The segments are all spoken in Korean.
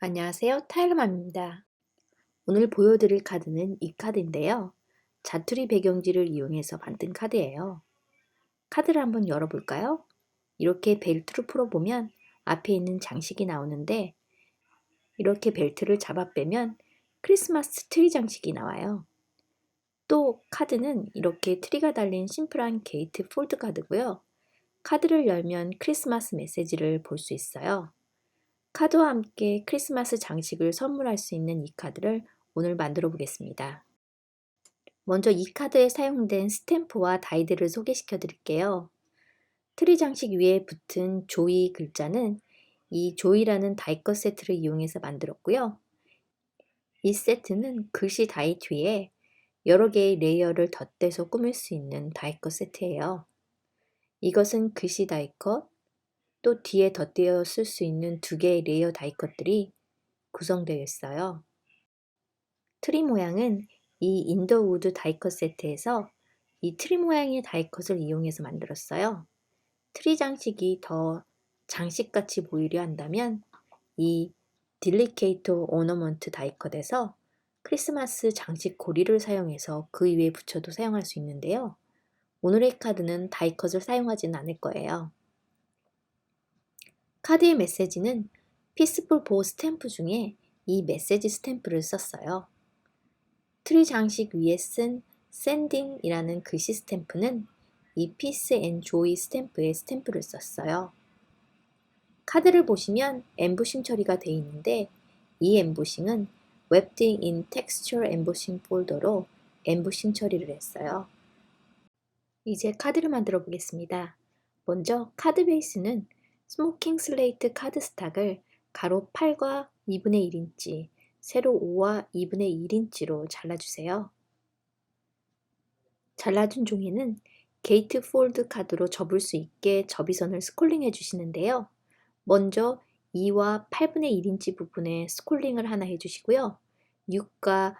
안녕하세요. 타일러맘입니다. 오늘 보여드릴 카드는 이 카드인데요. 자투리 배경지를 이용해서 만든 카드예요. 카드를 한번 열어볼까요? 이렇게 벨트로 풀어보면 앞에 있는 장식이 나오는데 이렇게 벨트를 잡아 빼면 크리스마스 트리 장식이 나와요. 또 카드는 이렇게 트리가 달린 심플한 게이트 폴드 카드고요. 카드를 열면 크리스마스 메시지를 볼 수 있어요. 카드와 함께 크리스마스 장식을 선물할 수 있는 이 카드를 오늘 만들어 보겠습니다. 먼저 이 카드에 사용된 스탬프와 다이들을 소개시켜 드릴게요. 트리 장식 위에 붙은 조이 글자는 이 조이라는 다이컷 세트를 이용해서 만들었고요. 이 세트는 글씨 다이 뒤에 여러 개의 레이어를 덧대서 꾸밀 수 있는 다이컷 세트예요. 이것은 글씨 다이컷, 또 뒤에 덧대어 쓸 수 있는 두 개의 레이어 다이컷들이 구성되어 있어요. 트리 모양은 이 인더우드 다이컷 세트에서 이 트리 모양의 다이컷을 이용해서 만들었어요. 트리 장식이 더 장식같이 보이려 한다면 이 딜리케이터 오너먼트 다이컷에서 크리스마스 장식 고리를 사용해서 그 위에 붙여도 사용할 수 있는데요. 오늘의 카드는 다이컷을 사용하지는 않을 거예요. 카드의 메시지는 피스풀 보호 스탬프 중에 이 메시지 스탬프를 썼어요. 트리 장식 위에 쓴 샌딩이라는 글씨 스탬프는 이 피스 앤 조이 스탬프의 스탬프를 썼어요. 카드를 보시면 엠보싱 처리가 되어 있는데 이 엠보싱은 웹딩 인 텍스처 엠보싱 폴더로 엠보싱 처리를 했어요. 이제 카드를 만들어 보겠습니다. 먼저 카드 베이스는 스모킹 슬레이트 카드 스탁을 가로 8과 2분의 1인치, 세로 5와 2분의 1인치로 잘라주세요. 잘라준 종이는 게이트 폴드 카드로 접을 수 있게 접이선을 스콜링 해주시는데요. 먼저 2와 8분의 1인치 부분에 스콜링을 하나 해주시고요. 6과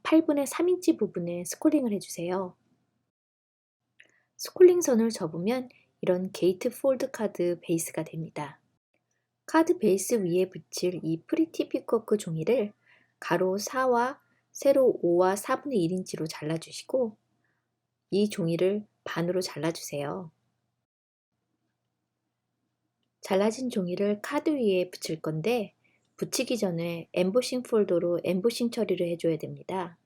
8분의 3인치 부분에 스콜링을 해주세요. 스콜링 선을 접으면 이런 게이트 폴드 카드 베이스가 됩니다. 카드 베이스 위에 붙일 이 프리티 피코크 종이를 가로 4와 세로 5와 4분의 1인치로 잘라주시고 이 종이를 반으로 잘라주세요. 잘라진 종이를 카드 위에 붙일 건데 붙이기 전에 엠보싱 폴더로 엠보싱 처리를 해줘야 됩니다.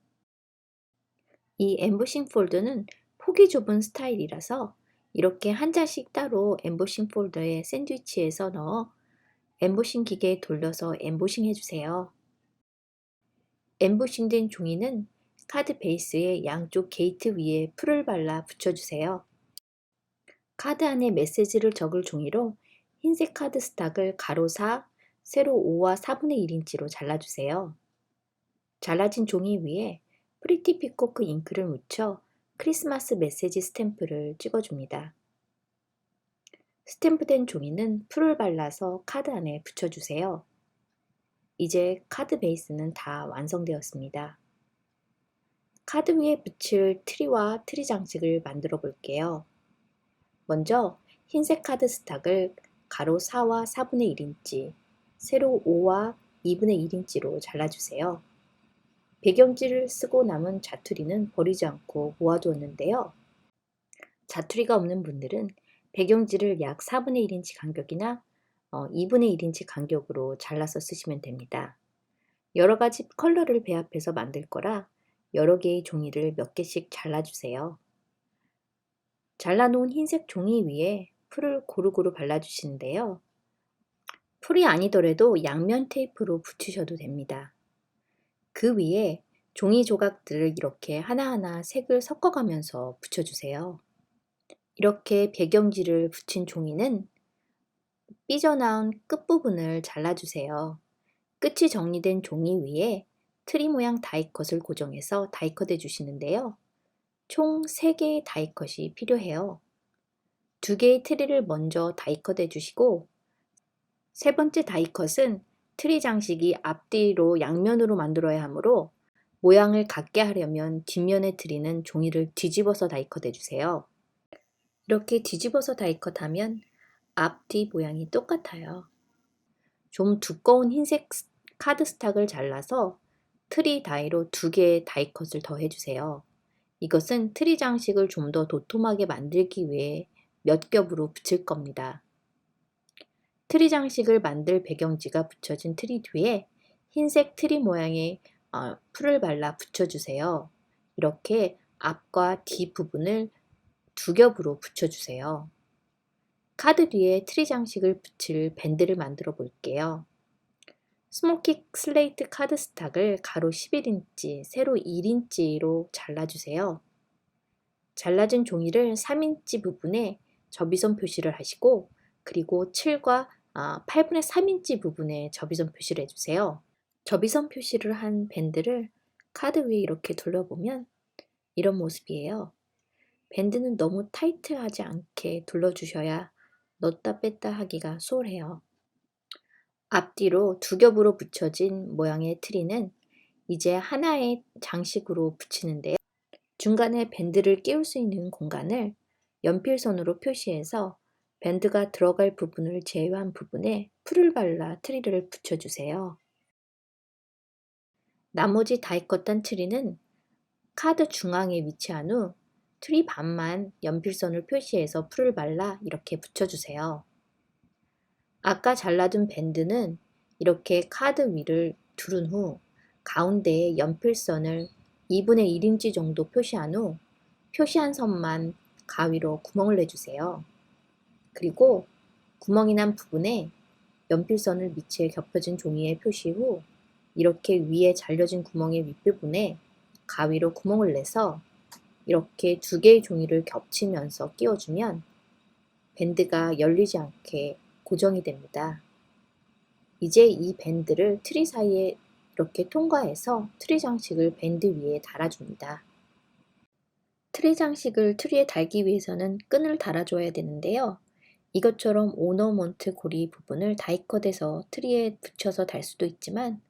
이 엠보싱 폴더는 폭이 좁은 스타일이라서 이렇게 한 장씩 따로 엠보싱 폴더에 샌드위치해서 넣어 엠보싱 기계에 돌려서 엠보싱 해주세요. 엠보싱 된 종이는 카드 베이스의 양쪽 게이트 위에 풀을 발라 붙여주세요. 카드 안에 메시지를 적을 종이로 흰색 카드 스탁을 가로 4, 세로 5와 4분의 1인치로 잘라주세요. 잘라진 종이 위에 프리티 피코크 잉크를 묻혀 크리스마스 메시지 스탬프를 찍어줍니다. 스탬프된 종이는 풀을 발라서 카드 안에 붙여주세요. 이제 카드 베이스는 다 완성되었습니다. 카드 위에 붙일 트리와 트리 장식을 만들어 볼게요. 먼저 흰색 카드 스탁을 가로 4와 4분의 1인치, 세로 5와 2분의 1인치로 잘라주세요. 배경지를 쓰고 남은 자투리는 버리지 않고 모아두었는데요. 자투리가 없는 분들은 배경지를 약 4분의 1인치 간격이나 2분의 1인치 간격으로 잘라서 쓰시면 됩니다. 여러 가지 컬러를 배합해서 만들 거라 여러 개의 종이를 몇 개씩 잘라주세요. 잘라놓은 흰색 종이 위에 풀을 고루고루 발라주시는데요. 풀이 아니더라도 양면 테이프로 붙이셔도 됩니다. 그 위에 종이 조각들을 이렇게 하나하나 색을 섞어가면서 붙여주세요. 이렇게 배경지를 붙인 종이는 삐져나온 끝부분을 잘라주세요. 끝이 정리된 종이 위에 트리 모양 다이컷을 고정해서 다이컷 해주시는데요. 총 3개의 다이컷이 필요해요. 2개의 트리를 먼저 다이컷 해주시고 세 번째 다이컷은 트리 장식이 앞뒤로 양면으로 만들어야 하므로 모양을 같게 하려면 뒷면의 트리는 종이를 뒤집어서 다이컷 해주세요. 이렇게 뒤집어서 다이컷하면 앞뒤 모양이 똑같아요. 좀 두꺼운 흰색 카드 스탁을 잘라서 트리 다이로 2개의 다이컷을 더 해주세요. 이것은 트리 장식을 좀 더 도톰하게 만들기 위해 몇 겹으로 붙일 겁니다. 트리 장식을 만들 배경지가 붙여진 트리 뒤에 흰색 트리 모양의 풀을 발라 붙여주세요. 이렇게 앞과 뒤 부분을 2겹으로 붙여주세요. 카드 뒤에 트리 장식을 붙일 밴드를 만들어 볼게요. 스모키 슬레이트 카드 스탁을 가로 11인치, 세로 1인치로 잘라주세요. 잘라진 종이를 3인치 부분에 접이선 표시를 하시고 그리고 7과 8분의 3인치 부분에 접이선 표시를 해주세요. 접이선 표시를 한 밴드를 카드 위에 이렇게 둘러보면 이런 모습이에요. 밴드는 너무 타이트하지 않게 둘러주셔야 넣었다 뺐다 하기가 수월해요. 앞뒤로 2겹으로 붙여진 모양의 트리는 이제 하나의 장식으로 붙이는데요. 중간에 밴드를 끼울 수 있는 공간을 연필선으로 표시해서 밴드가 들어갈 부분을 제외한 부분에 풀을 발라 트리를 붙여주세요. 나머지 다이컷 단 트리는 카드 중앙에 위치한 후 트리 반만 연필선을 표시해서 풀을 발라 이렇게 붙여주세요. 아까 잘라둔 밴드는 이렇게 카드 위를 두른 후 가운데에 연필선을 2분의 1인치 정도 표시한 후 표시한 선만 가위로 구멍을 내주세요. 그리고 구멍이 난 부분에 연필선을 밑에 겹쳐진 종이에 표시 후 이렇게 위에 잘려진 구멍의 윗부분에 가위로 구멍을 내서 이렇게 2개의 종이를 겹치면서 끼워주면 밴드가 열리지 않게 고정이 됩니다. 이제 이 밴드를 트리 사이에 이렇게 통과해서 트리 장식을 밴드 위에 달아줍니다. 트리 장식을 트리에 달기 위해서는 끈을 달아줘야 되는데요. 이것처럼 오너먼트 고리 부분을 다이컷해서 트리에 붙여서 달 수도 있지만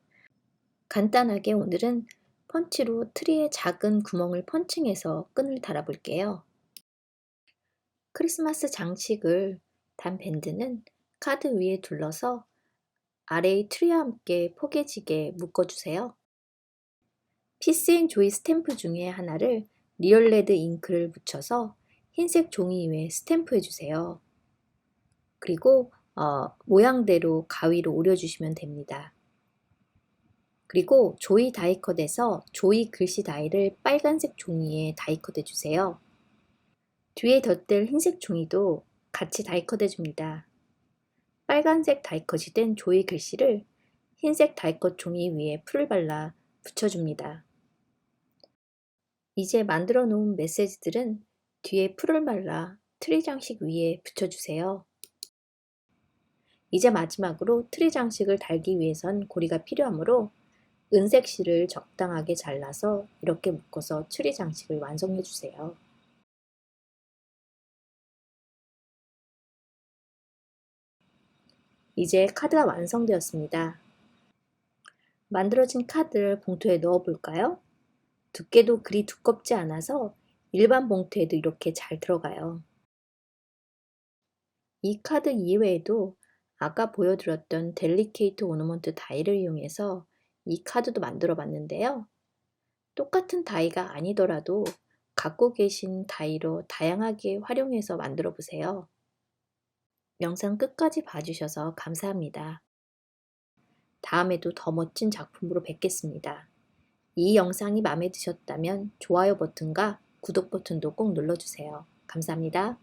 간단하게 오늘은 펀치로 트리의 작은 구멍을 펀칭해서 끈을 달아볼게요. 크리스마스 장식을 단 밴드는 카드 위에 둘러서 아래의 트리와 함께 포개지게 묶어주세요. 피스앤조이 스탬프 중에 하나를 리얼레드 잉크를 묻혀서 흰색 종이 위에 스탬프 해주세요. 그리고 모양대로 가위로 오려주시면 됩니다. 그리고 조이 다이컷에서 조이 글씨 다이를 빨간색 종이에 다이컷 해주세요. 뒤에 덧댈 흰색 종이도 같이 다이컷 해줍니다. 빨간색 다이컷이 된 조이 글씨를 흰색 다이컷 종이 위에 풀을 발라 붙여줍니다. 이제 만들어 놓은 메시지들은 뒤에 풀을 발라 트리 장식 위에 붙여주세요. 이제 마지막으로 트리 장식을 달기 위해선 고리가 필요하므로 은색 실을 적당하게 잘라서 이렇게 묶어서 트리 장식을 완성해 주세요. 이제 카드가 완성되었습니다. 만들어진 카드를 봉투에 넣어 볼까요? 두께도 그리 두껍지 않아서 일반 봉투에도 이렇게 잘 들어가요. 이 카드 이외에도 아까 보여드렸던 델리케이트 오너먼트 다이를 이용해서 이 카드도 만들어 봤는데요. 똑같은 다이가 아니더라도 갖고 계신 다이로 다양하게 활용해서 만들어 보세요. 영상 끝까지 봐주셔서 감사합니다. 다음에도 더 멋진 작품으로 뵙겠습니다. 이 영상이 마음에 드셨다면 좋아요 버튼과 구독 버튼도 꼭 눌러주세요. 감사합니다.